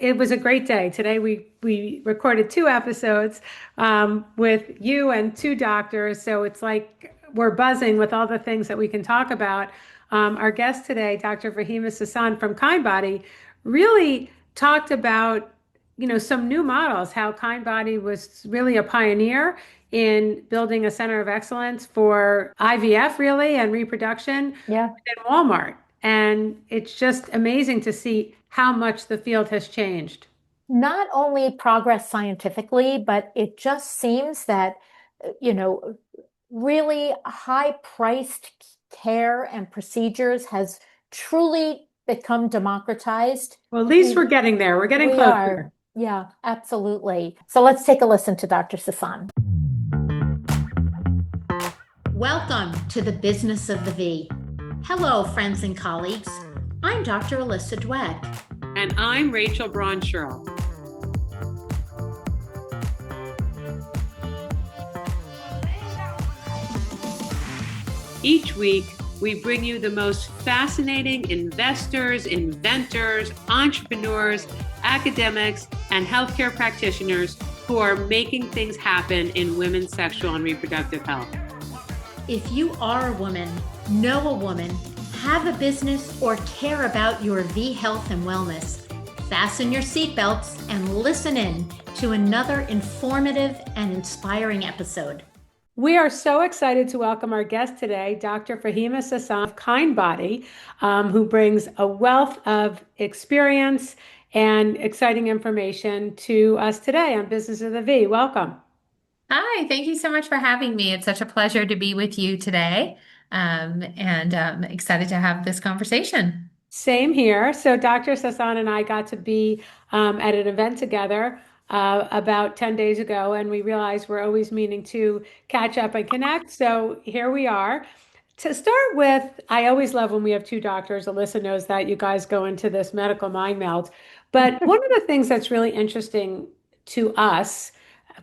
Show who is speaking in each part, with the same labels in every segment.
Speaker 1: It was a great day. Today we recorded two episodes with you and two doctors. So it's like we're buzzing with all the things that we can talk about. Our guest today, Dr. Fahimeh Sasan from Kindbody, really talked about, some new models, how Kindbody was really a pioneer in building a center of excellence for IVF really and reproduction
Speaker 2: Yeah.
Speaker 1: in Walmart. And it's just amazing to see how much the field has changed.
Speaker 2: Not only progress scientifically, but it just seems that, uh, you know, really high-priced care and procedures has truly become democratized.
Speaker 1: Well, at least
Speaker 2: We
Speaker 1: we're getting there. We're getting
Speaker 2: we are.
Speaker 1: closer.
Speaker 2: Yeah, absolutely. So let's take a listen to Dr. Sasan. Welcome to the Business of the V. Hello, friends and colleagues. I'm Dr. Alyssa Dweck.
Speaker 1: And I'm Rachel Braun-Scherl. Each week, we bring you the most fascinating investors, inventors, entrepreneurs, academics, and healthcare practitioners who are making things happen in women's sexual and reproductive health.
Speaker 2: If you are a woman, know a woman, have a business, or care about your V health and wellness, fasten your seatbelts and listen in to another informative and inspiring episode.
Speaker 1: We are so excited to welcome our guest today, Dr. Fahimeh Sasan of Kindbody, who brings a wealth of experience and exciting information to us today on Business of the V. Welcome.
Speaker 3: Hi, thank you so much for having me. It's such a pleasure to be with you today, and excited to have this conversation.
Speaker 1: Same here. So Dr. Sasan and I got to be at an event together about 10 days ago, and we realized we're always meaning to catch up and connect. So here we are. To start with, I always love when we have two doctors. Alyssa knows that you guys go into this medical mind melt. But one of the things that's really interesting to us,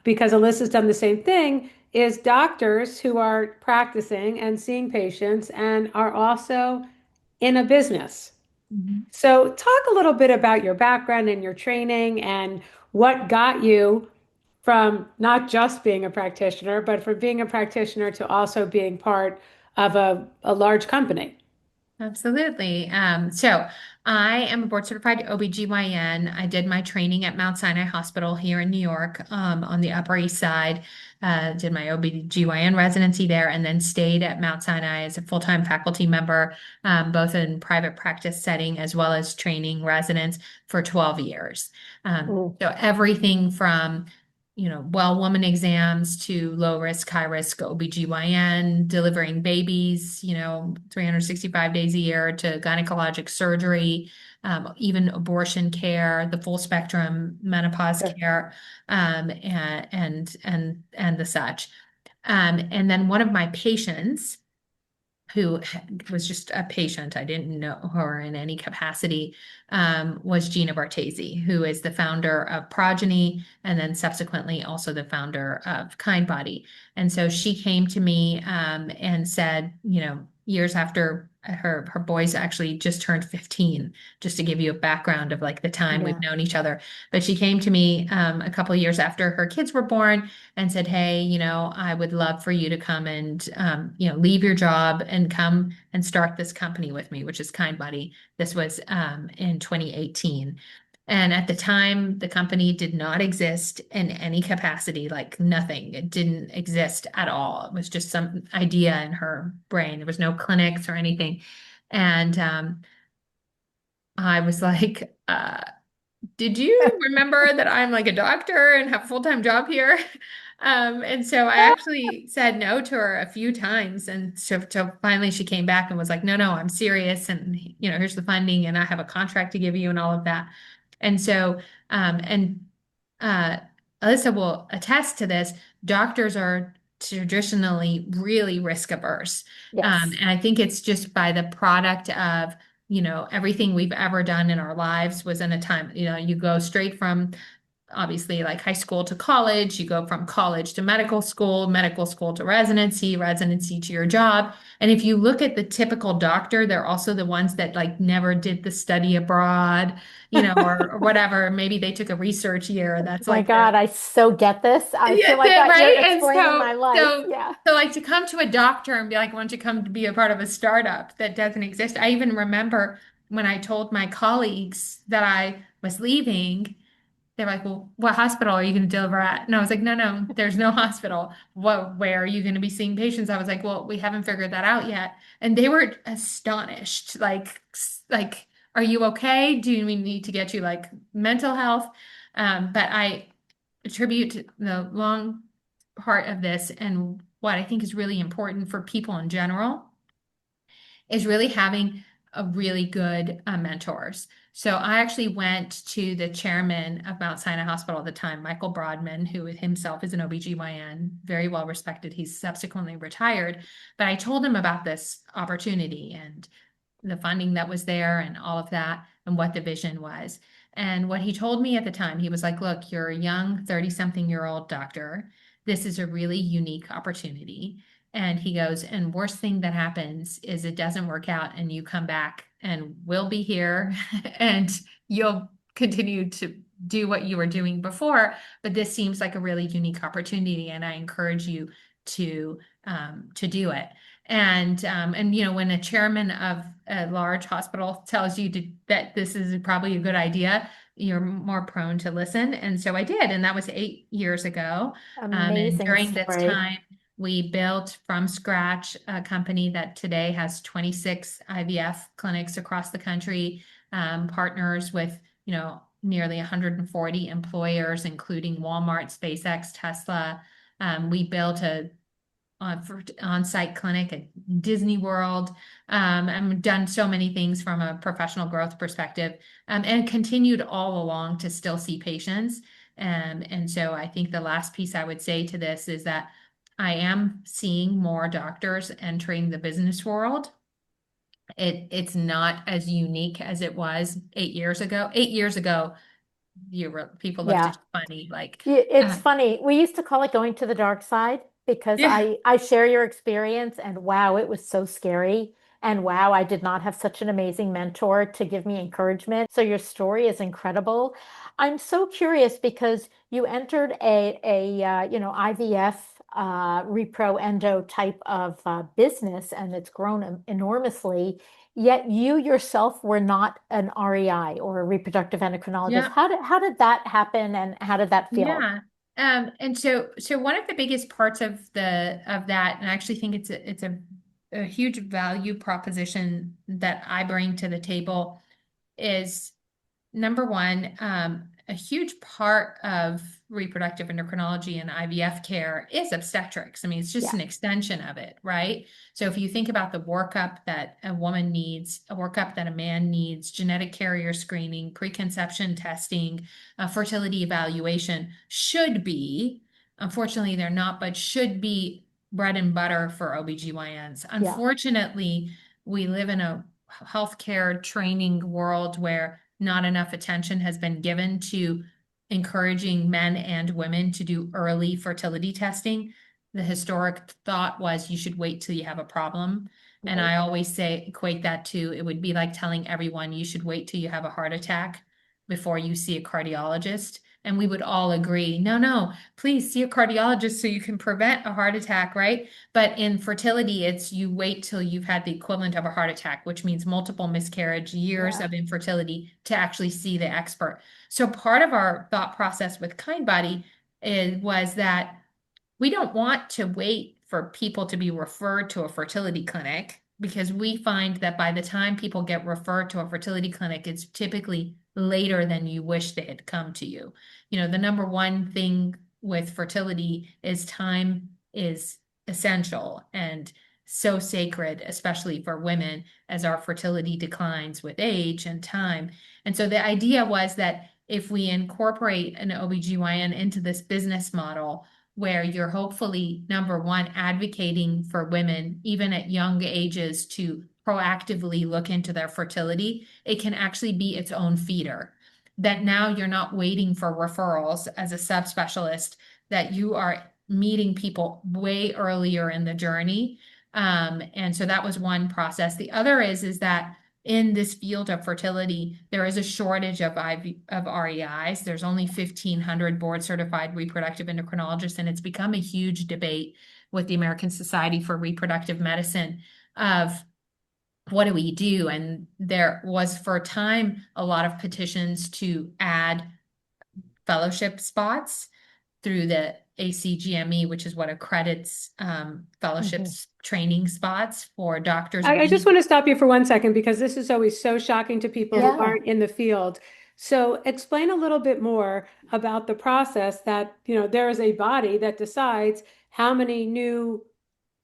Speaker 1: because Alyssa's done the same thing, is doctors who are practicing and seeing patients and are also in a business.
Speaker 3: Mhm.
Speaker 1: So, talk a little bit about your background and your training and what got you from not just being a practitioner, but from being a practitioner to also being part of a large company.
Speaker 3: Absolutely. So I am a board certified OB-GYN. I did my training at Mount Sinai Hospital here in New York, on the Upper East Side. Did my OB-GYN residency there and then stayed at Mount Sinai as a full-time faculty member, both in private practice setting as well as training residents for 12 years.
Speaker 2: Ooh,
Speaker 3: So everything from well woman exams to low risk, high risk OB-GYN, delivering babies, 365 days a year to gynecologic surgery, even abortion care, the full spectrum menopause
Speaker 2: sure.
Speaker 3: care, and the such. And then one of my patients who was just a patient, I didn't know her in any capacity, was Gina Bartesi, who is the founder of Progeny and then subsequently also the founder of Kindbody. And so she came to me and said, years after her boys actually just turned 15, just to give you a background of like the time we've
Speaker 2: Yeah.
Speaker 3: known each other. But she came to me a couple of years after her kids were born and said, "Hey, I would love for you to come and, leave your job and come and start this company with me, which is Kindbody." This was in 2018. And at the time, the company did not exist in any capacity, like nothing. It didn't exist at all. It was just some idea in her brain. There was no clinics or anything. And I was like, did you remember that I'm like a doctor and have a full-time job here? And so I actually said no to her a few times. And so finally she came back and was like, no, no, I'm serious. And, here's the funding and I have a contract to give you and all of that. And so, and uh, Alyssa will attest to this. Doctors are traditionally really risk averse.
Speaker 2: Yes.
Speaker 3: And I think it's just by the product of everything we've ever done in our lives was in a time, you go straight from obviously like high school to college, you go from college to medical school to residency, residency to your job. And if you look at the typical doctor, they're also the ones that like never did the study abroad, or whatever. Maybe they took a research year. That's
Speaker 1: My
Speaker 3: like
Speaker 1: God,
Speaker 3: their
Speaker 1: I so get this. I feel
Speaker 3: yeah,
Speaker 1: like you're
Speaker 3: right. And
Speaker 1: explaining my life. Yeah.
Speaker 3: so like to come to a doctor and be like, "Why don't you come to be a part of a startup that doesn't exist?" I even remember when I told my colleagues that I was leaving, they're like, "Well, what hospital are you going to deliver at?" And I was like, "No, no, there's no hospital. Where are you going to be seeing patients?" I was like, "Well, we haven't figured that out yet." And they were astonished, like, "Are you okay? Do we need to get you like mental health?" But I attribute to the long part of this and what I think is really important for people in general is really having a really good mentors. So I actually went to the chairman of Mount Sinai Hospital at the time, Michael Broadman, who himself is an OB-GYN, very well respected. He's subsequently retired. But I told him about this opportunity and the funding that was there and all of that and what the vision was. And what he told me at the time, he was like, "Look, you're a young 30-something-year-old doctor. This is a really unique opportunity." And he goes, "And worst thing that happens is it doesn't work out and you come back and we'll be here and you'll continue to do what you were doing before. But this seems like a really unique opportunity and I encourage you to do it." And when a chairman of a large hospital tells you that this is probably a good idea, you're more prone to listen. And so I did, and that was 8 years ago. And
Speaker 1: Amazing
Speaker 3: during this
Speaker 1: story.
Speaker 3: time, we built from scratch a company that today has 26 IVF clinics across the country, partners with, nearly 140 employers, including Walmart, SpaceX, Tesla. We built a for on-site clinic at Disney World. I've done so many things from a professional growth perspective, and continued all along to still see patients. And so I think the last piece I would say to this is that I am seeing more doctors entering the business world. It's not as unique as it was 8 years ago. 8 years ago, people looked at
Speaker 1: Yeah.
Speaker 3: you funny, like,
Speaker 1: It's funny. We used to call it going to the dark side because
Speaker 3: yeah,
Speaker 1: I share your experience and wow, it was so scary. And wow, I did not have such an amazing mentor to give me encouragement. So your story is incredible. I'm so curious because you entered IVF repro endo type of business and it's grown enormously. Yet you yourself were not an REI or a reproductive endocrinologist.
Speaker 3: yeah.
Speaker 1: How did that happen and how did that feel?
Speaker 3: Yeah. And so one of the biggest parts of that, and I actually think it's a huge value proposition that I bring to the table is number one, a huge part of reproductive endocrinology and IVF care is obstetrics. I mean, it's just
Speaker 1: Yeah,
Speaker 3: an extension of it, right? So if you think about the workup that a woman needs, a workup that a man needs, genetic carrier screening, preconception testing, fertility evaluation should be, unfortunately, they're not, but should be bread and butter for OB-GYNs.
Speaker 1: yeah,
Speaker 3: Unfortunately, we live in a healthcare training world where not enough attention has been given to encouraging men and women to do early fertility testing. The historic thought was you should wait till you have a problem. And
Speaker 1: right.
Speaker 3: I always say, equate that to it would be like telling everyone you should wait till you have a heart attack before you see a cardiologist. And we would all agree, no, no, please see a cardiologist so you can prevent a heart attack, right? But in fertility, it's you wait till you've had the equivalent of a heart attack, which means multiple miscarriage, years
Speaker 1: Yeah,
Speaker 3: of infertility to actually see the expert. So part of our thought process with Kindbody was that we don't want to wait for people to be referred to a fertility clinic because we find that by the time people get referred to a fertility clinic, it's typically later than you wish they had come to you. The number one thing with fertility is time is essential and so sacred, especially for women, as our fertility declines with age and time. And so the idea was that if we incorporate an OB-GYN into this business model, where you're hopefully, number one, advocating for women, even at young ages, to proactively look into their fertility, it can actually be its own feeder. that now you're not waiting for referrals as a subspecialist, that you are meeting people way earlier in the journey. And so that was one process. The other is that in this field of fertility, there is a shortage of REIs. There's only 1,500 board certified reproductive endocrinologists, and it's become a huge debate with the American Society for Reproductive Medicine of what do we do? And there was for a time a lot of petitions to add fellowship spots through the ACGME, which is what accredits
Speaker 2: Mhm.
Speaker 3: fellowships training spots for doctors.
Speaker 1: I just want to stop you for 1 second because this is always so shocking to people who
Speaker 2: Yeah.
Speaker 1: aren't in the field. So explain a little bit more about the process that, there is a body that decides how many new
Speaker 3: Yeah,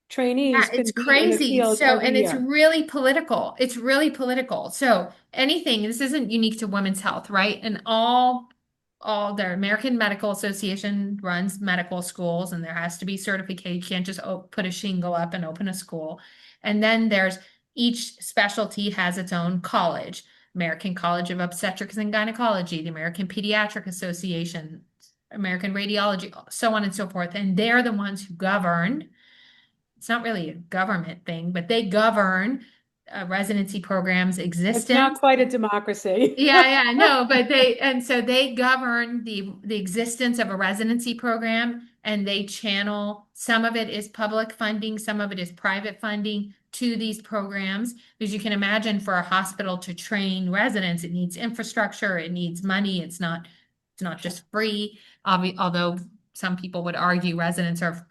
Speaker 1: trainees
Speaker 3: it's
Speaker 1: can be in the
Speaker 3: crazy.
Speaker 1: field
Speaker 3: So,
Speaker 1: every
Speaker 3: and it's
Speaker 1: year.
Speaker 3: really political. It's really political. So anything, this isn't unique to women's health, right? And all the American Medical Association runs medical schools, and there has to be certification. You can't just put a shingle up and open a school. And then there's each specialty has its own college. American College of Obstetrics and Gynecology, the American Pediatric Association, American Radiology, so on and so forth. And they're the ones who govern. It's not really a government thing, but they govern residency programs'
Speaker 1: It's not
Speaker 3: existence.
Speaker 1: quite a democracy.
Speaker 3: Yeah, no, but and so they govern the existence of a residency program, and they channel, some of it is public funding, some of it is private funding to these programs. Because you can imagine, for a hospital to train residents, it needs infrastructure, it needs money. It's not just free. Although some people would argue residents are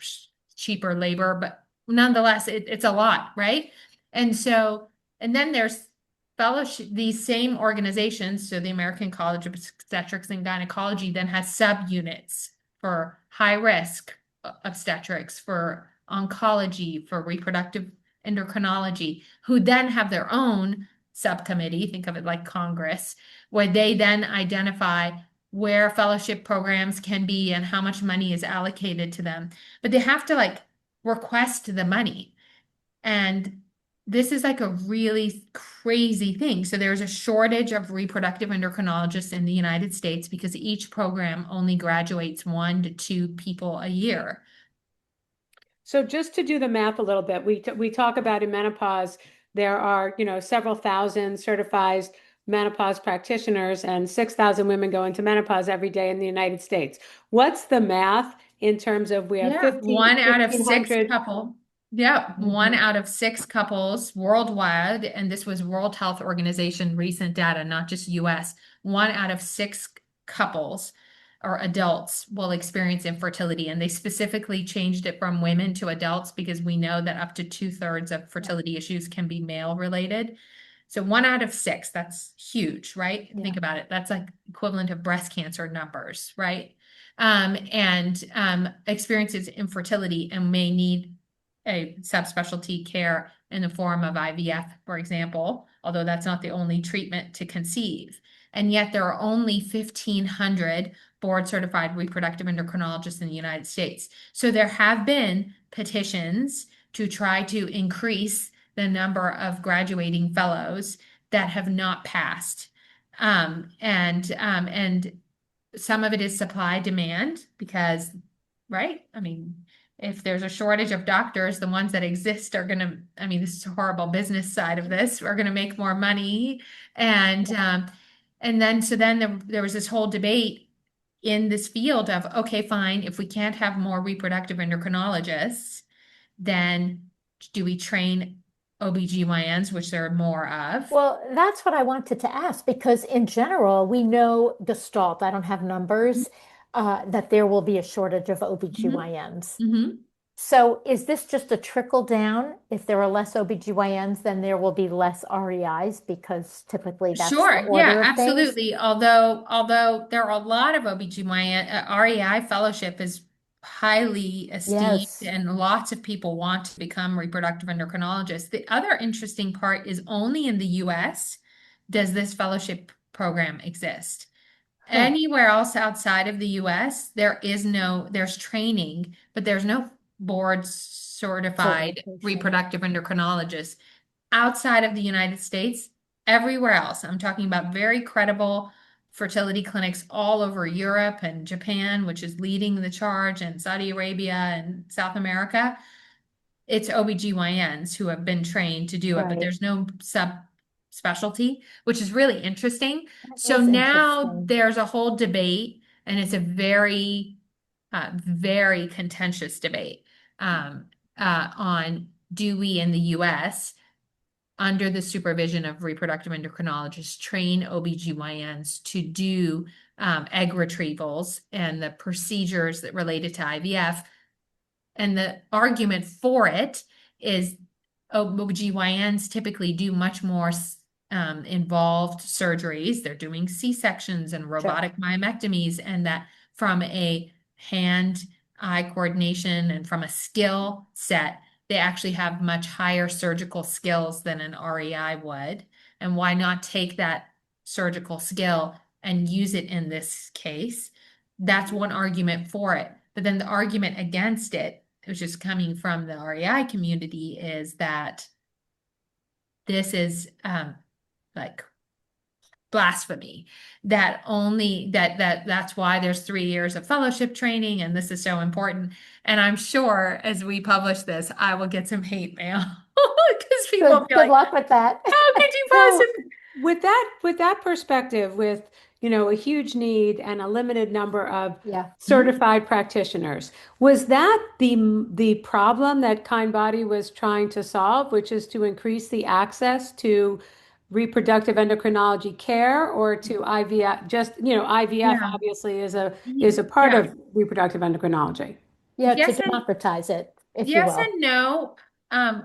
Speaker 3: cheaper labor, but nonetheless, it's a lot, right? And so, and then there's fellowship, these same organizations, so the American College of Obstetrics and Gynecology then has subunits for high risk obstetrics, for oncology, for reproductive endocrinology, who then have their own subcommittee, think of it like Congress, where they then identify where fellowship programs can be and how much money is allocated to them. But they have to like request the money. And this is like a really crazy thing. So there's a shortage of reproductive endocrinologists in the United States because each program only graduates 1 to 2 people a year.
Speaker 1: So just to do the math a little bit, we talk about in menopause, there are, several thousand certified menopause practitioners and 6,000 women go into menopause every day in the United States. What's the math in terms of we have
Speaker 3: Yeah,
Speaker 1: 15,
Speaker 3: one out of six
Speaker 1: 1,500?
Speaker 3: couple. Yeah, one
Speaker 2: Mhm.
Speaker 3: out of six couples worldwide, and this was World Health Organization recent data, not just US. 1 out of 6 couples or adults will experience infertility, and they specifically changed it from women to adults because we know that up to 2/3 of fertility issues can be male related. So 1 out of 6, that's huge, right?
Speaker 2: Yeah.
Speaker 3: Think about it. That's like equivalent of breast cancer numbers, right? And experiences infertility and may need a subspecialty care in the form of IVF, for example, although that's not the only treatment to conceive. And yet there are only 1,500 board certified reproductive endocrinologists in the United States. So there have been petitions to try to increase the number of graduating fellows that have not passed. And some of it is supply demand because, right? I mean, if there's a shortage of doctors, the ones that exist are going to, I mean, this is a horrible business side of this, are going to make more money. And then, so then there was this whole debate in this field of, okay, fine, if we can't have more reproductive endocrinologists, then do we train OB-GYNs, which there are more of?
Speaker 2: Well, that's what I wanted to ask because in general, we know Gestalt, I don't have numbers, that there will be a shortage of
Speaker 3: Mhm,
Speaker 2: OB-GYNs.
Speaker 3: mhm.
Speaker 2: So is this just a trickle down? If there are less OB-GYNs, then there will be less REIs because typically that's the
Speaker 3: Sure. Yeah,
Speaker 2: order of things.
Speaker 3: absolutely. Although there are a lot of OB-GYN, REI fellowship is highly esteemed
Speaker 2: Yes.
Speaker 3: and lots of people want to become reproductive endocrinologists. The other interesting part is only in the US does this fellowship program exist.
Speaker 2: Huh.
Speaker 3: Anywhere else outside of the US, there's training, but there's no board certified
Speaker 2: Certification.
Speaker 3: reproductive endocrinologist outside of the United States. Everywhere else, I'm talking about very credible fertility clinics all over Europe and Japan, which is leading the charge, and Saudi Arabia and South America. It's OB-GYNs who have been trained to do it, but
Speaker 2: Right.
Speaker 3: there's no subspecialty, which is really interesting.
Speaker 2: That
Speaker 3: So
Speaker 2: is
Speaker 3: now
Speaker 2: interesting.
Speaker 3: there's a whole debate, and it's a very contentious debate on, do we in the US, under the supervision of reproductive endocrinologists, train OB-GYNs to do egg retrievals and the procedures that related to IVF. And the argument for it is OB-GYNs typically do much more involved surgeries. They're doing C-sections and
Speaker 2: Sure.
Speaker 3: robotic myomectomies, and that from a hand-eye coordination and from a skill set, they actually have much higher surgical skills than an REI would. And why not take that surgical skill and use it in this case? That's one argument for it. But then the argument against it, which is coming from the REI community, is that this is like blasphemy. That's why there's 3 years of fellowship training, and this is so important. And I'm sure as we publish this, I will get some hate mail because people will be
Speaker 2: Good
Speaker 3: like,
Speaker 2: luck with that.
Speaker 3: "How could you
Speaker 1: So
Speaker 3: possibly?"
Speaker 1: with that perspective, with a huge need and a limited number of
Speaker 2: Yeah.
Speaker 1: certified practitioners, was that the problem that Kindbody was trying to solve, which is to increase the access to reproductive endocrinology care or to IVF? Just, IVF
Speaker 3: Yeah.
Speaker 1: obviously is a part
Speaker 3: Yeah.
Speaker 1: of reproductive endocrinology.
Speaker 2: Yeah, to
Speaker 3: Yes and
Speaker 2: democratize it, if you
Speaker 3: Yes
Speaker 2: will.
Speaker 3: and no.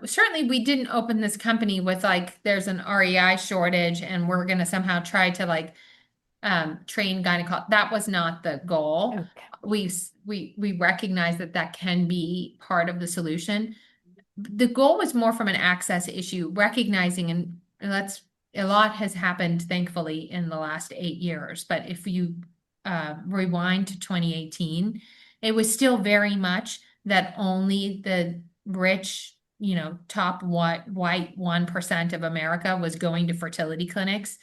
Speaker 3: Certainly we didn't open this company with like there's an REI shortage and we're gonna somehow try to like train gynecologists. That was not the goal.
Speaker 2: Okay.
Speaker 3: We recognize that that can be part of the solution. The goal was more from an access issue, recognizing, and that's a lot has happened, thankfully, in the last 8 years. But if you rewind to 2018, it was still very much that only the rich, top white 1% of America was going to fertility clinics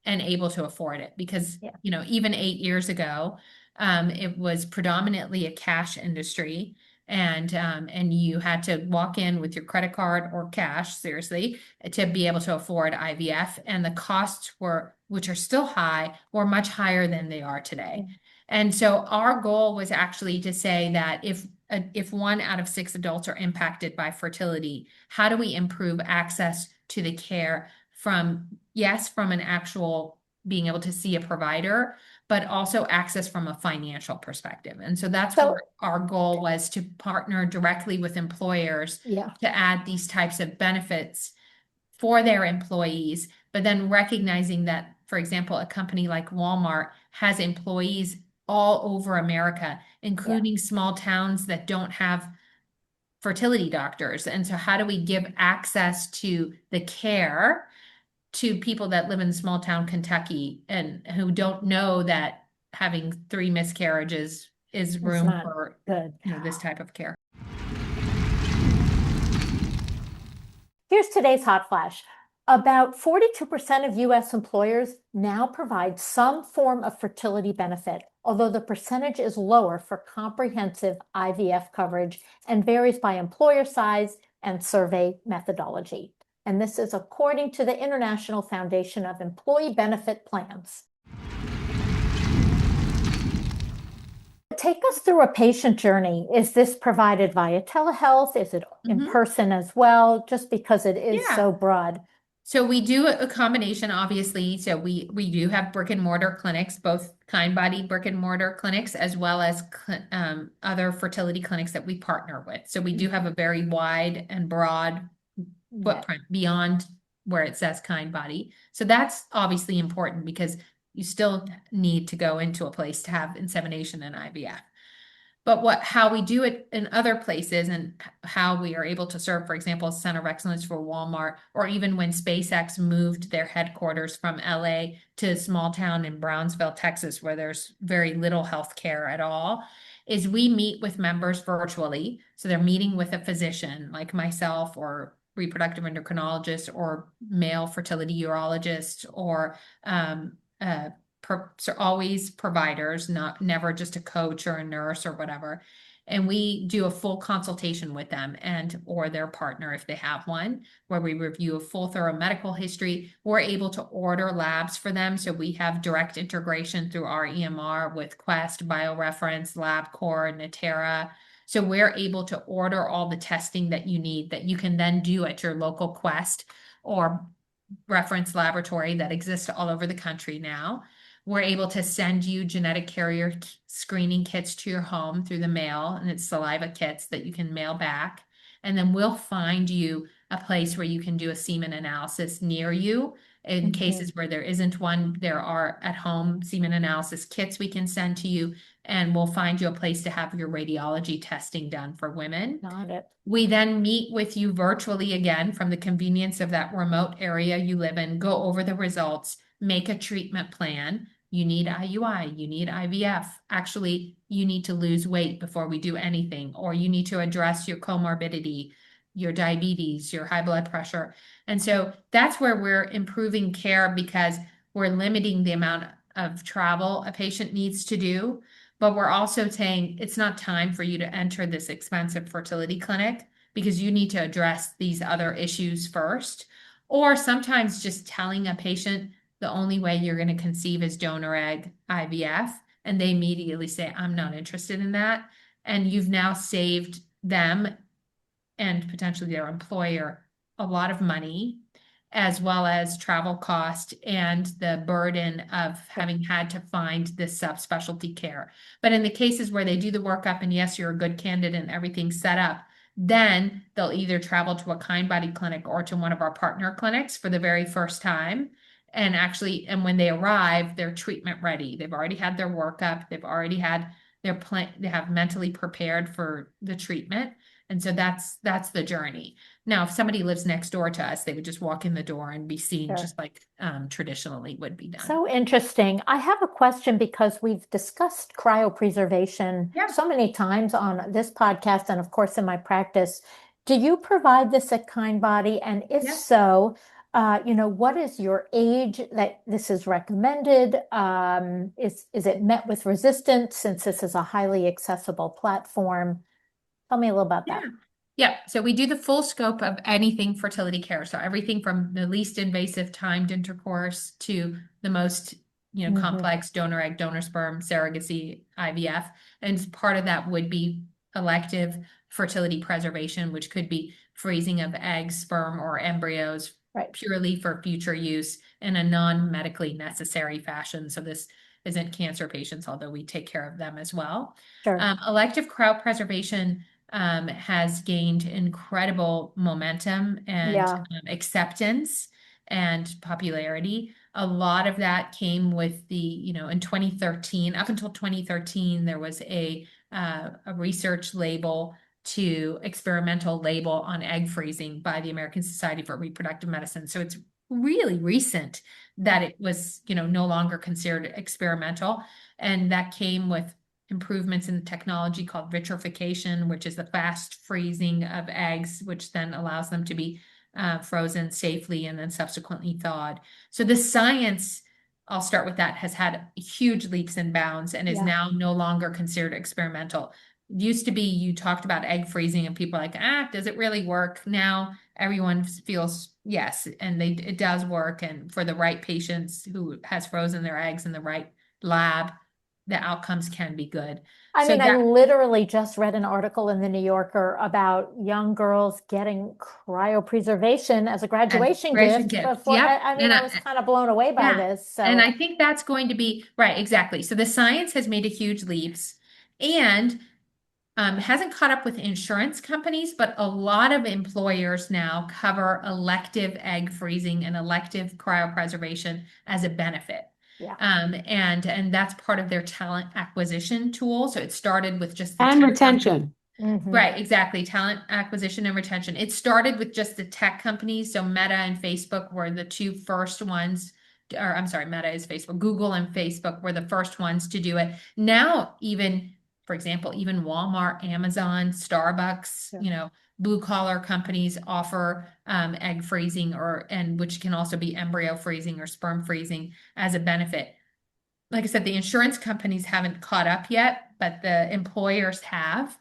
Speaker 3: and able to afford it. Because,
Speaker 2: Yeah.
Speaker 3: even 8 years ago, it was predominantly a cash industry, and you had to walk in with your credit card or cash, seriously, to be able to afford IVF. And the costs were, which are still high, were much higher than they are today. And so our goal was actually to say that if 1 out of 6 adults are impacted by fertility, how do we improve access to the care from an actual being able to see a provider, but also access from a financial perspective. And so that's
Speaker 2: So,
Speaker 3: what our goal was, to partner directly with employers
Speaker 2: yeah.
Speaker 3: to add these types of benefits for their employees, but then recognizing that, for example, a company like Walmart has employees all over America, including small towns that don't have fertility doctors. And so how do we give access to the care to people that live in small town Kentucky and who don't know that having 3 miscarriages is
Speaker 2: It's
Speaker 3: room
Speaker 2: not
Speaker 3: for,
Speaker 2: good.
Speaker 3: this type of care?
Speaker 2: Here's today's hot flash. About 42% of US employers now provide some form of fertility benefit, although the percentage is lower for comprehensive IVF coverage and varies by employer size and survey methodology. And this is according to the International Foundation of Employee Benefit Plans. Take us through a patient journey. Is this provided via telehealth? Is it in person as well? Just because it is
Speaker 3: Yeah.
Speaker 2: so broad.
Speaker 3: So we do a combination, obviously. So we do have brick and mortar clinics, both Kindbody brick and mortar clinics, as well as other fertility clinics that we partner with. So we do have a very wide and broad footprint beyond where it says Kindbody. So that's obviously important because you still need to go into a place to have insemination and IVF. But how we do it in other places and how we are able to serve, for example, Center of Excellence for Walmart, or even when SpaceX moved their headquarters from LA to a small town in Brownsville, Texas, where there's very little health care at all, is we meet with members virtually. So they're meeting with a physician like myself, or reproductive endocrinologist, or male fertility urologist, or so always providers, never just a coach or a nurse or whatever. And we do a full consultation with them and or their partner if they have one, where we review a full thorough medical history. We're able to order labs for them. So we have direct integration through our EMR with Quest, BioReference, LabCorp, Natera. So we're able to order all the testing that you need that you can then do at your local Quest or reference laboratory that exists all over the country now. We're able to send you genetic carrier screening kits to your home through the mail, and it's saliva kits that you can mail back. And then we'll find you a place where you can do a semen analysis near you. In cases where there isn't one, there are at home semen analysis kits we can send to you, and we'll find you a place to have your radiology testing done for women.
Speaker 2: Got it.
Speaker 3: We then meet with you virtually again from the convenience of that remote area you live in, go over the results, make a treatment plan. You need IUI, you need IVF. Actually, you need to lose weight before we do anything, or you need to address your comorbidity, your diabetes, your high blood pressure. And so that's where we're improving care because we're limiting the amount of travel a patient needs to do. But we're also saying it's not time for you to enter this expensive fertility clinic because you need to address these other issues first. Or sometimes just telling a patient the only way you're going to conceive is donor egg IVF, and they immediately say, I'm not interested in that. And you've now saved them and potentially their employer a lot of money, as well as travel cost and the burden of having had to find this subspecialty care. But in the cases where they do the workup and yes, you're a good candidate and everything's set up, then they'll either travel to a Kindbody clinic or to one of our partner clinics for the very first time. And actually, and when they arrive, they're treatment ready. They've already had their workup. They've already had their plan. They have mentally prepared for the treatment. And so that's the journey. Now, if somebody lives next door to us, they would just walk in the door and be seen
Speaker 2: Sure.
Speaker 3: just like traditionally would be done.
Speaker 2: So interesting. I have a question because we've discussed cryopreservation
Speaker 3: Yeah.
Speaker 2: so many times on this podcast and of course in my practice. Do you provide this at Kindbody? And if
Speaker 3: Yeah.
Speaker 2: so, what is your age that this is recommended? Is it met with resistance since this is a highly accessible platform? Tell me a little about that.
Speaker 3: Yeah. So we do the full scope of anything fertility care. So everything from the least invasive timed intercourse to the most, complex donor egg, donor sperm, surrogacy, IVF. And part of that would be elective fertility preservation, which could be freezing of eggs, sperm, or embryos purely for future use in a non-medically necessary fashion. So this isn't cancer patients, although we take care of them as well.
Speaker 2: Sure.
Speaker 3: Elective cryopreservation has gained incredible momentum and acceptance and popularity. A lot of that came with in 2013, up until 2013, there was a research label to experimental label on egg freezing by the American Society for Reproductive Medicine. So it's really recent that it was, no longer considered experimental. And that came with improvements in the technology called vitrification, which is the fast freezing of eggs, which then allows them to be frozen safely and then subsequently thawed. So the science, I'll start with that, has had huge leaps and bounds and is now no longer considered experimental. It used to be you talked about egg freezing and people are like, does it really work? Now everyone feels yes, and it does work. And for the right patients who has frozen their eggs in the right lab, the outcomes can be good.
Speaker 2: I literally just read an article in the New Yorker about young girls getting cryopreservation as a graduation gift. Before, I was kind of blown away by this. So.
Speaker 3: And I think that's going to be right, exactly. So the science has made a huge leaps and hasn't caught up with insurance companies, but a lot of employers now cover elective egg freezing and elective cryopreservation as a benefit.
Speaker 2: Yeah.
Speaker 3: And that's part of their talent acquisition tool. So it started with just the
Speaker 1: and retention.
Speaker 3: Right, exactly. Talent acquisition and retention. It started with just the tech companies. So Meta and Facebook were the two first ones, or I'm sorry, Meta is Facebook. Google and Facebook were the first ones to do it. Now, for example, even Walmart, Amazon, Starbucks, blue collar companies offer egg freezing and which can also be embryo freezing or sperm freezing as a benefit. like I said, the insurance companies haven't caught up yet, but the employers have.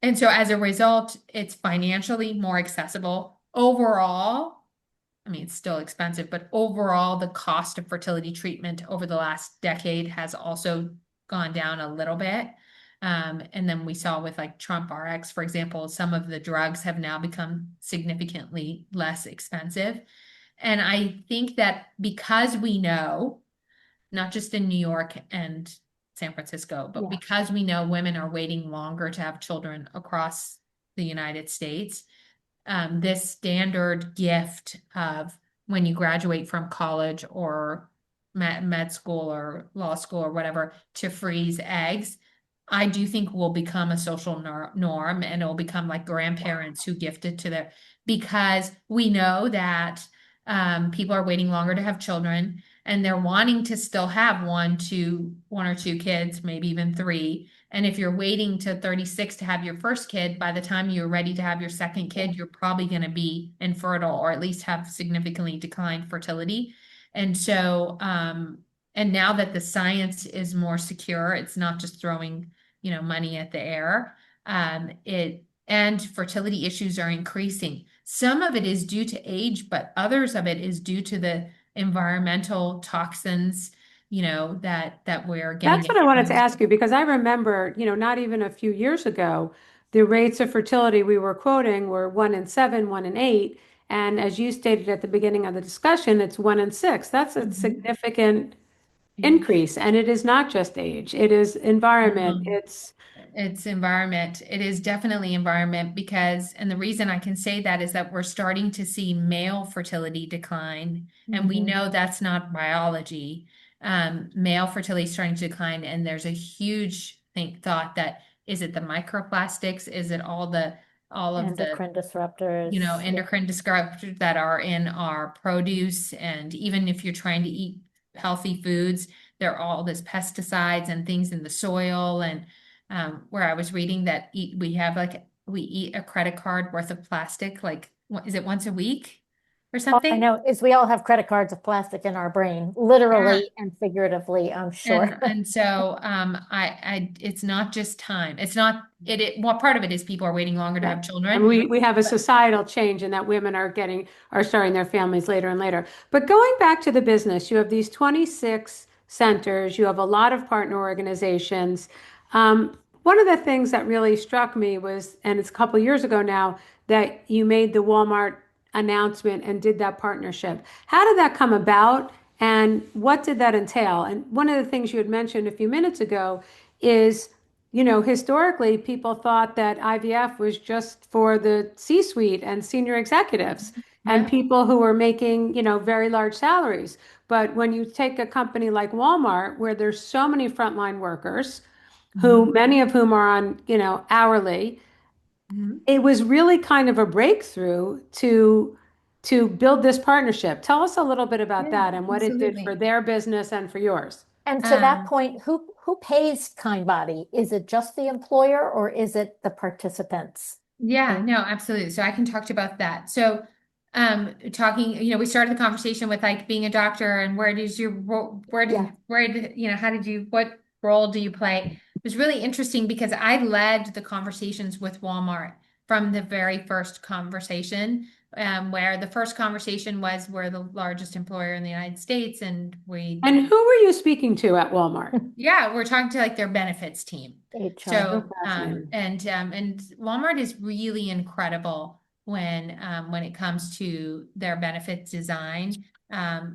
Speaker 3: And so as a result, it's financially more accessible. Overall, I mean, it's still expensive, but overall, the cost of fertility treatment over the last decade has also gone down a little bit. And then we saw with like Trump RX, for example, some of the drugs have now become significantly less expensive. And I think that because we know, not just in New York and San Francisco, but
Speaker 2: Yeah.
Speaker 3: because we know women are waiting longer to have children across the United States, this standard gift of when you graduate from college or med school or law school or whatever to freeze eggs, I do think will become a social norm and it will become like grandparents who gift it to their, because we know that people are waiting longer to have children and they're wanting to still have one or two kids, maybe even three. And if you're waiting to 36 to have your first kid, by the time you're ready to have your second kid, you're probably going to be infertile or at least have significantly declined fertility. And so, and now that the science is more secure, it's not just throwing, money at the air. And fertility issues are increasing. Some of it is due to age, but others of it is due to the environmental toxins, that we're getting
Speaker 1: That's what I wanted to
Speaker 3: exposed.
Speaker 1: ask you because I remember, not even a few years ago, the rates of fertility we were quoting were 1 in 7, 1 in 8. And as you stated at the beginning of the discussion, it's 1 in 6. That's a
Speaker 3: Mhm.
Speaker 1: significant
Speaker 3: Yeah.
Speaker 1: increase. And it is not just age, it is environment.
Speaker 3: Mhm.
Speaker 1: It's,
Speaker 3: It's environment. It is definitely environment because, and the reason I can say that is that we're starting to see male fertility decline, and we
Speaker 2: Mhm.
Speaker 3: know that's not biology. Male fertility is starting to decline, and there's a huge thought that is it the microplastics? Is it all of the
Speaker 2: Endocrine disruptors. Yeah.
Speaker 3: endocrine disruptors that are in our produce. And even if you're trying to eat healthy foods, there are all this pesticides and things in the soil. And where I was reading that we eat a credit card worth of plastic, like, is it once a week or
Speaker 2: All I
Speaker 3: something?
Speaker 2: know is we all have credit cards of plastic in our brain,
Speaker 3: Yeah.
Speaker 2: literally and figuratively, I'm sure.
Speaker 3: And so it's not just time. It's not well, part of it is people are waiting longer to
Speaker 1: yeah.
Speaker 3: have
Speaker 1: And
Speaker 3: children.
Speaker 1: we have a societal change in that women are starting their families later and later. But going back to the business, you have these 26 centers, you have a lot of partner organizations. One of the things that really struck me was, and it's a couple years ago now, that you made the Walmart announcement and did that partnership. How did that come about? And what did that entail? And one of the things you had mentioned a few minutes ago is, historically, people thought that IVF was just for the C-suite and senior executives and
Speaker 3: Yeah.
Speaker 1: people who were making, very large salaries. But when you take a company like Walmart, where there's so many frontline workers,
Speaker 3: Mhm.
Speaker 1: who many of whom are on, hourly,
Speaker 3: Mhm.
Speaker 1: it was really kind of a breakthrough to build this partnership. Tell us a little bit about
Speaker 3: Yeah,
Speaker 1: that and what it did for
Speaker 3: absolutely.
Speaker 1: their business and for yours.
Speaker 2: And to that
Speaker 3: Um,
Speaker 2: point, who pays Kindbody? Is it just the employer or is it the participants?
Speaker 3: yeah, no, absolutely. So I can talk to you about that. So, talking, we started the conversation with like being a doctor and where did your
Speaker 2: Yeah.
Speaker 3: how did you, what role do you play? It was really interesting because I led the conversations with Walmart from the very first conversation, where the first conversation was we're the largest employer in the United States and
Speaker 1: And who were you speaking to at Walmart?
Speaker 3: yeah, we're talking to like their benefits team.
Speaker 2: HR.
Speaker 1: So
Speaker 3: So,
Speaker 1: fascinating.
Speaker 3: and Walmart is really incredible when it comes to their benefits design.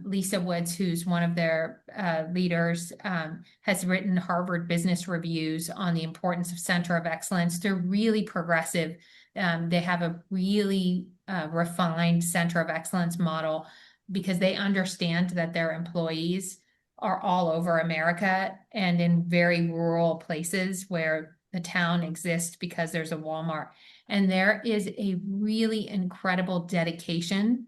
Speaker 3: Lisa Woods, who's one of their leaders, has written Harvard Business Reviews on the importance of center of excellence. They're really progressive. They have a really refined center of excellence model because they understand that their employees are all over America and in very rural places where the town exists because there's a Walmart. And there is a really incredible dedication.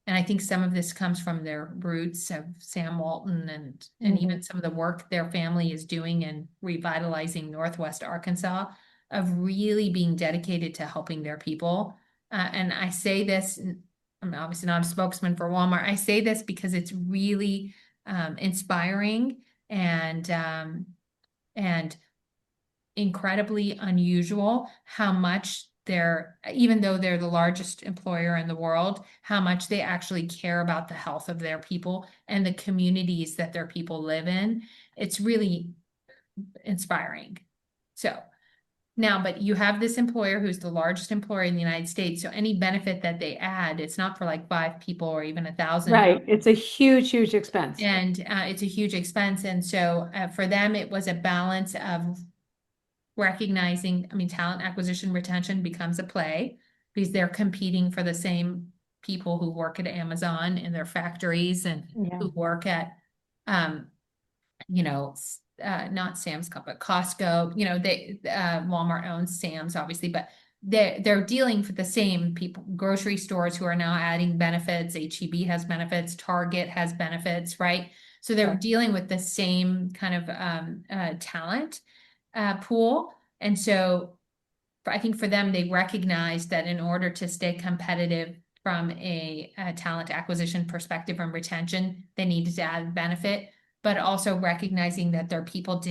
Speaker 3: And I think some of this comes from their roots of Sam Walton and
Speaker 2: Mhm.
Speaker 3: even some of the work their family is doing in revitalizing Northwest Arkansas, of really being dedicated to helping their people. And I say this, I'm obviously not a spokesman for Walmart. I say this because it's really inspiring and and incredibly unusual how much even though they're the largest employer in the world, how much they actually care about the health of their people and the communities that their people live in. It's really inspiring. So now, but you have this employer who's the largest employer in the United States. So any benefit that they add, it's not for like 5 people or even 1,000.
Speaker 1: Right. It's a huge, huge expense.
Speaker 3: And it's a huge expense. And so for them, it was a balance of recognizing, I mean, talent acquisition retention becomes a play because they're competing for the same people who work at Amazon in their factories and
Speaker 2: Yeah.
Speaker 3: who work at, um, you know, not Sam's Club, but Costco, you know, Walmart owns Sam's obviously, but they're dealing with the same people, grocery stores who are now adding benefits. HEB has benefits, Target has benefits, right? So they're
Speaker 2: Sure.
Speaker 3: dealing with the same kind of talent pool. And so I think for them, they recognize that in order to stay competitive from a talent acquisition perspective and retention, they needed to add benefit, but also recognizing that their people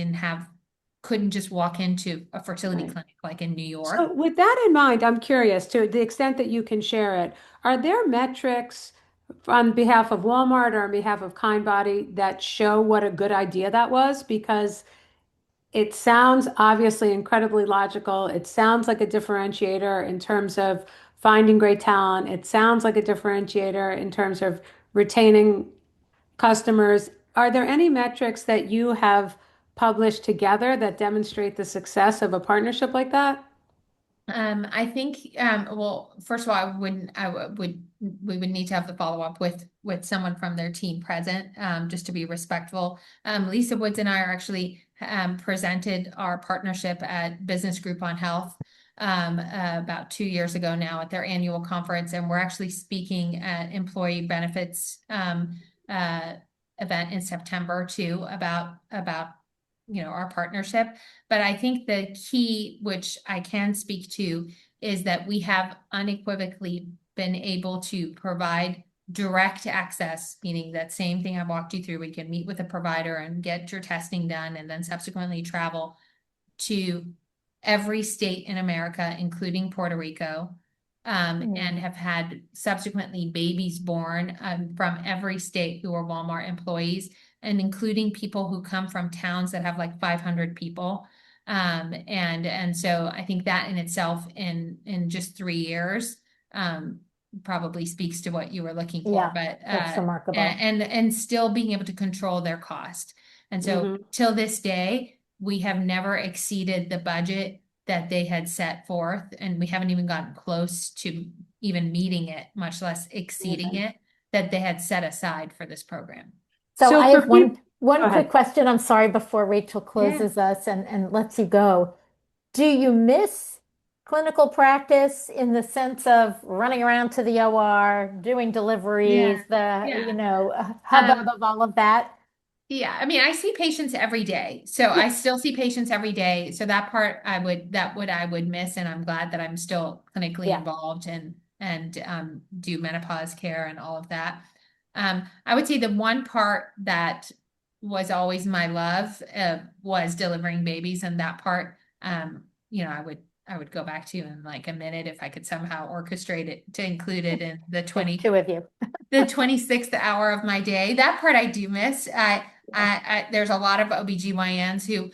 Speaker 3: couldn't just walk into a fertility
Speaker 1: Right.
Speaker 3: clinic like in New York.
Speaker 1: So with that in mind, I'm curious to the extent that you can share it, are there metrics on behalf of Walmart or on behalf of Kindbody that show what a good idea that was? Because it sounds obviously incredibly logical. It sounds like a differentiator in terms of finding great talent. It sounds like a differentiator in terms of retaining customers. Are there any metrics that you have published together that demonstrate the success of a partnership like that?
Speaker 3: I think, well, first of all, we would need to have the follow-up with someone from their team present, just to be respectful. Lisa Woods and I are actually, presented our partnership at Business Group on Health, about 2 years ago now at their annual conference, and we're actually speaking at employee benefits, uh, event in September too about our partnership. But I think the key, which I can speak to, is that we have unequivocally been able to provide direct access, meaning that same thing I walked you through. We can meet with a provider and get your testing done and then subsequently travel to every state in America, including Puerto Rico,
Speaker 2: Yeah.
Speaker 3: and have had subsequently babies born from every state who are Walmart employees, and including people who come from towns that have like 500 people. And so I think that in itself, in just 3 years, probably speaks to what you were looking for.
Speaker 2: Yeah,
Speaker 3: But
Speaker 2: that's remarkable.
Speaker 3: and still being able to control their cost. And so
Speaker 1: Hmm.
Speaker 3: till this day, we have never exceeded the budget that they had set forth, and we haven't even gotten close to even meeting it, much less exceeding
Speaker 1: Okay.
Speaker 3: it, that they had set aside for this program.
Speaker 2: So
Speaker 1: So
Speaker 2: I
Speaker 1: for
Speaker 2: have
Speaker 1: people,
Speaker 2: one
Speaker 1: go
Speaker 2: quick
Speaker 1: ahead.
Speaker 2: question. I'm sorry before Rachel
Speaker 3: Yeah.
Speaker 2: closes us and lets you go. Do you miss clinical practice in the sense of running around to the OR, doing
Speaker 3: Yeah.
Speaker 2: deliveries, the,
Speaker 3: Yeah.
Speaker 2: hubbub
Speaker 3: Um,
Speaker 2: of all of that?
Speaker 3: Yeah, I mean, I see patients every day. So
Speaker 2: Yeah,
Speaker 3: I still see patients every day. So that part I would miss, and I'm glad that I'm still clinically
Speaker 2: yeah.
Speaker 3: involved and do menopause care and all of that. I would say the one part that was always my love was delivering babies, and that part, I would go back to in like a minute if I could somehow orchestrate it to include it in
Speaker 2: There's two of you.
Speaker 3: the 26th hour of my day. That part I do miss.
Speaker 2: Yeah.
Speaker 3: There's a lot of OB-GYNs who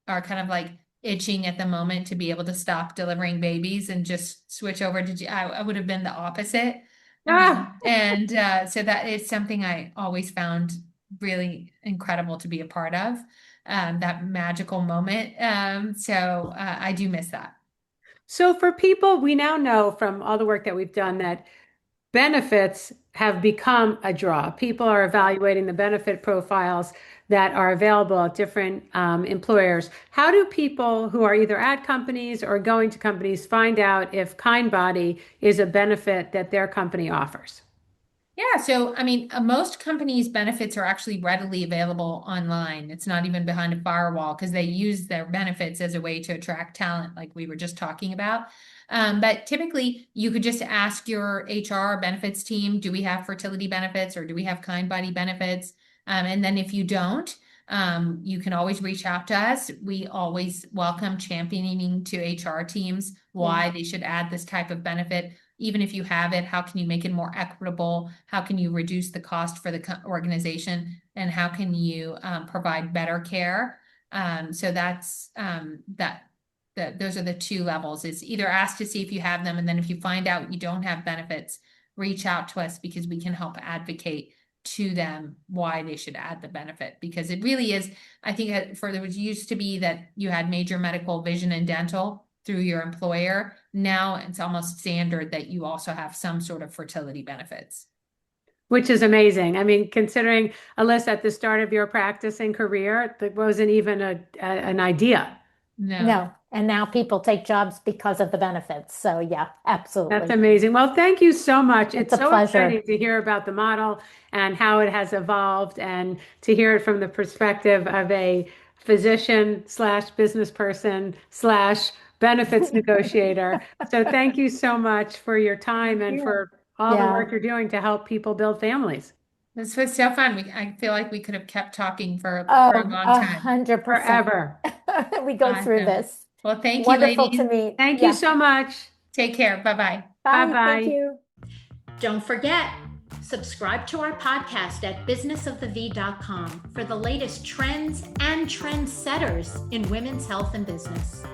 Speaker 3: are kind of like itching at the moment to be able to stop delivering babies and just switch over to I would have been the opposite.
Speaker 1: Ah,
Speaker 3: And so that is something I always found really incredible to be a part of, that magical moment. So I do miss that.
Speaker 1: so for people, we now know from all the work that we've done that benefits have become a draw. People are
Speaker 2: Yeah.
Speaker 1: evaluating the benefit profiles that are available at different employers. How do people who are either at companies or going to companies find out if Kindbody is a benefit that their company offers?
Speaker 3: Yeah, so I mean, most companies' benefits are actually readily available online. It's not even behind a firewall because they use their benefits as a way to attract talent, like we were just talking about. But typically, you could just ask your HR benefits team, do we have fertility benefits or do we have Kindbody benefits? And then if you don't, You can always reach out to us. We always welcome championing to HR teams why they should add this type of benefit. Even if you have it, how can you make it more equitable? How can you reduce the cost for the organization? And how can you provide better care? So that's those are the two levels. It's either ask to see if you have them, and then if you find out you don't have benefits, reach out to us because we can help advocate to them why they should add the benefit. Because it really is, I think for there was used to be that you had major medical, vision, and dental through your employer. Now it's almost standard that you also have some sort of fertility benefits.
Speaker 1: Which is amazing. I mean, considering, Alyssa, at the start of your practicing career, that wasn't even an idea.
Speaker 2: No. And now people take jobs because of the benefits. So yeah, absolutely.
Speaker 1: That's amazing. Well, thank you so much.
Speaker 2: It's
Speaker 1: It's
Speaker 2: a
Speaker 1: so
Speaker 2: pleasure.
Speaker 1: exciting to hear about the model and how it has evolved, and to hear it from the perspective of a physician slash business person slash benefits negotiator. So thank you so much for your time and for all the work you're doing to help people build families.
Speaker 3: This was so fun. I feel like we could have kept talking for a
Speaker 2: Oh,
Speaker 3: long time.
Speaker 2: 100%.
Speaker 1: Forever.
Speaker 2: We go through
Speaker 3: Awesome.
Speaker 2: this.
Speaker 3: Well, thank you,
Speaker 2: Wonderful to
Speaker 3: ladies.
Speaker 2: meet.
Speaker 1: Thank
Speaker 2: Yeah.
Speaker 1: you so much.
Speaker 3: Take care. Bye-bye.
Speaker 2: Bye. Thank
Speaker 1: Bye-bye.
Speaker 2: you. Don't forget, subscribe to our podcast at businessofthev.com for the latest trends and trendsetters in women's health and business.